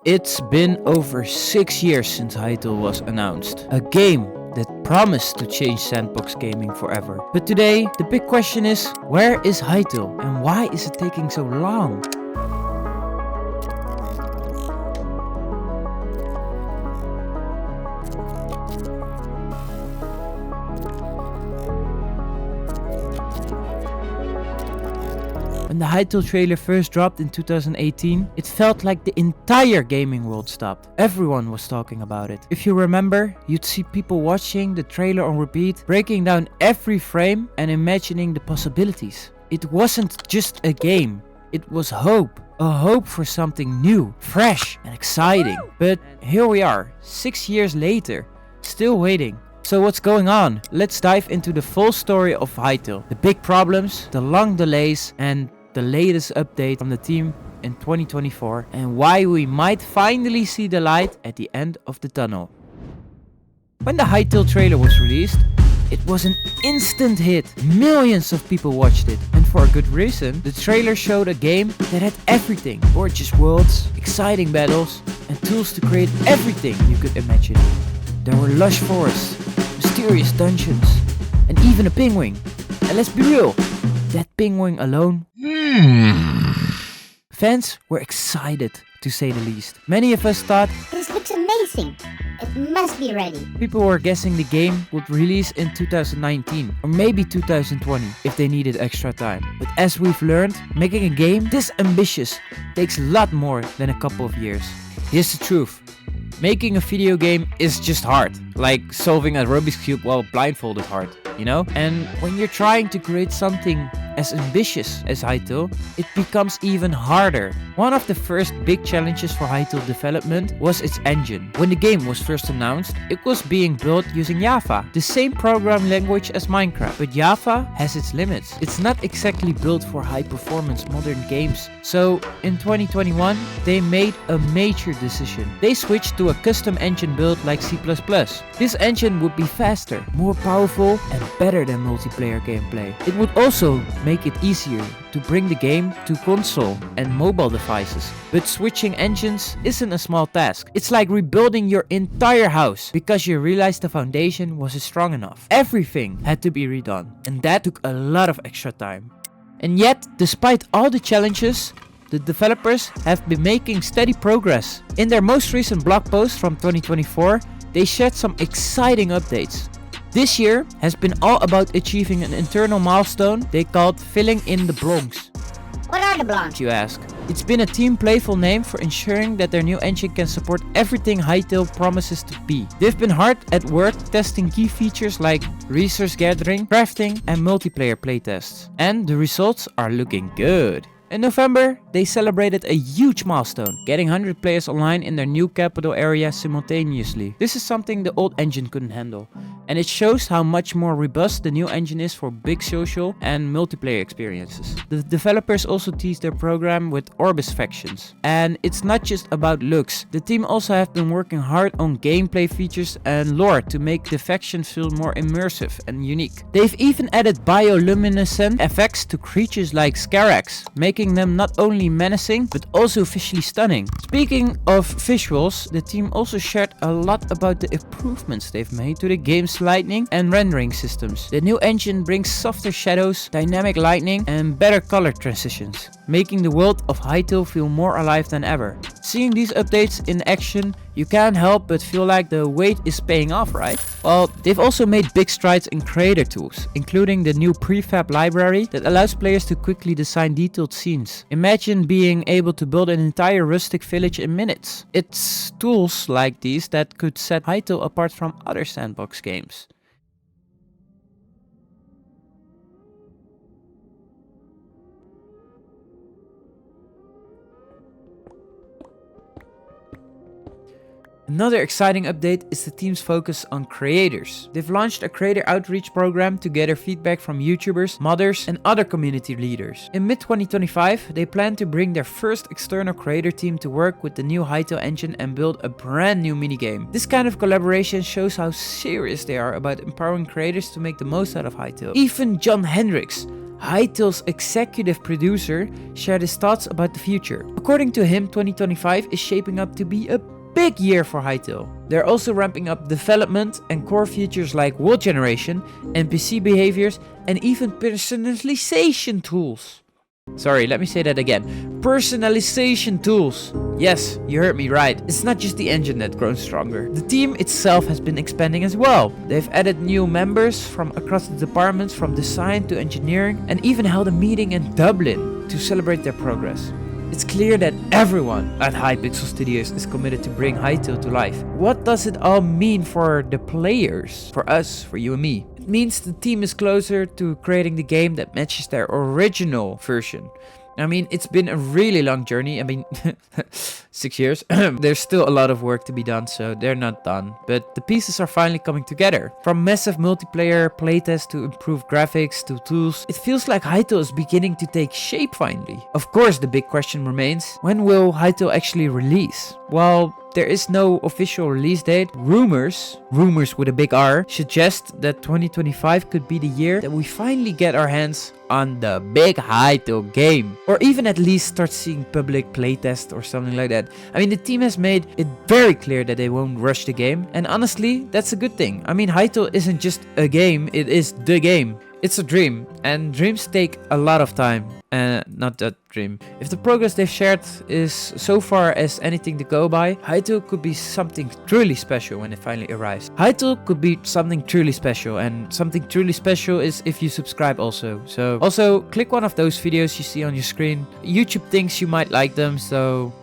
It's been over 6 years since Hytale was announced. A game that promised to change sandbox gaming forever. But today, the big question is, where is Hytale and why is it taking so long? When the Hytale trailer first dropped in 2018, it felt like the entire gaming world stopped. Everyone was talking about it. If you remember, you'd see people watching the trailer on repeat, breaking down every frame and imagining the possibilities. It wasn't just a game, it was hope. A hope for something new, fresh and exciting. But here we are, 6 years later, still waiting. So what's going on? Let's dive into the full story of Hytale. The big problems, the long delays and the latest update from the team in 2024 and why we might finally see the light at the end of the tunnel. When the Hytale trailer was released, it was an instant hit. Millions of people watched it, and for a good reason. The trailer showed a game that had everything: gorgeous worlds, exciting battles, and tools to create everything you could imagine. There were lush forests, mysterious dungeons, and even a penguin. And let's be real, that penguin alone. Fans were excited, to say the least. Many of us thought, "This looks amazing. It must be ready." people were guessing the game would release in 2019 or maybe 2020 if they needed extra time. But as we've learned, making a game this ambitious takes a lot more than a couple of years. Here's the truth. Making a video game is just hard, like solving a Rubik's Cube while blindfolded hard, you know? And when you're trying to create something as ambitious as Hytale, it becomes even harder. One of the first big challenges for Hytale development was its engine. When the game was first announced, it was being built using Java, the same programming language as Minecraft. But Java has its limits. It's not exactly built for high-performance modern games. So in 2021, they made a major decision. They switched to a custom engine built like C++. This engine would be faster, more powerful, and better than multiplayer gameplay. It would also make it easier to bring the game to console and mobile devices. But switching engines isn't a small task. It's like rebuilding your entire house because you realized the foundation wasn't strong enough. Everything had to be redone, and that took a lot of extra time. And yet, despite all the challenges, the developers have been making steady progress. In their most recent blog post from 2024, they shared some exciting updates. This year has been all about achieving an internal milestone they called filling in the blanks. What are the blocks? You ask. It's been a team playful name for ensuring that their new engine can support everything Hytale promises to be. They've been hard at work testing key features like resource gathering, crafting and multiplayer playtests. And the results are looking good. In November, they celebrated a huge milestone, getting 100 players online in their new capital area simultaneously. This is something the old engine couldn't handle, and it shows how much more robust the new engine is for big social and multiplayer experiences. The developers also teased their program with Orbis factions, and it's not just about looks. The team also have been working hard on gameplay features and lore to make the factions feel more immersive and unique. They've even added bioluminescent effects to creatures like Scarax, making them not only menacing but also visually stunning. Speaking of visuals, the team also shared a lot about the improvements they've made to the game's lighting and rendering systems. The new engine brings softer shadows, dynamic lighting and better color transitions, making the world of Hytale feel more alive than ever. Seeing these updates in action, you can't help but feel like the wait is paying off, right? Well, they've also made big strides in creator tools, including the new prefab library that allows players to quickly design detailed scenes. Imagine being able to build an entire rustic village in minutes. It's tools like these that could set Hytale apart from other sandbox games. Another exciting update is the team's focus on creators. They've launched a creator outreach program to gather feedback from YouTubers, modders, and other community leaders. In mid-2025, they plan to bring their first external creator team to work with the new Hytale engine and build a brand new minigame. This kind of collaboration shows how serious they are about empowering creators to make the most out of Hytale. Even John Hendricks, Hytale's executive producer shared his thoughts about the future. According to him, 2025 is shaping up to be a big year for Hytale. They're also ramping up development and core features like world generation, NPC behaviors, and even personalization tools. Sorry, let me say that again. Personalization tools. Yes, you heard me right. It's not just the engine that's grown stronger. The team itself has been expanding as well. They've added new members from across the departments, from design to engineering, and even held a meeting in Dublin to celebrate their progress. It's clear that everyone at Hypixel Studios is committed to bring Hytale to life. What does it all mean for the players? For us, for you and me? It means the team is closer to creating the game that matches their original version. I mean, it's been a really long journey. I mean, 6 years. There's still a lot of work to be done, so they're not done. But the pieces are finally coming together. From massive multiplayer playtests to improved graphics to tools, it feels like Hytale is beginning to take shape finally. Of course, the big question remains, when will Hytale actually release? Well, there is no official release date. Rumors with a big R, suggest that 2025 could be the year that we finally get our hands on the big Hytale game. Or even at least start seeing public playtests or something like that. I mean, the team has made it very clear that they won't rush the game. And honestly, that's a good thing. I mean, Hytale isn't just a game, it is the game. It's a dream, and dreams take a lot of time. Not that dream. If the progress they've shared is so far as anything to go by, Hytale could be something truly special when it finally arrives. Hytale could be something truly special, and something truly special is if you subscribe also. So also click one of those videos you see on your screen. YouTube thinks you might like them, so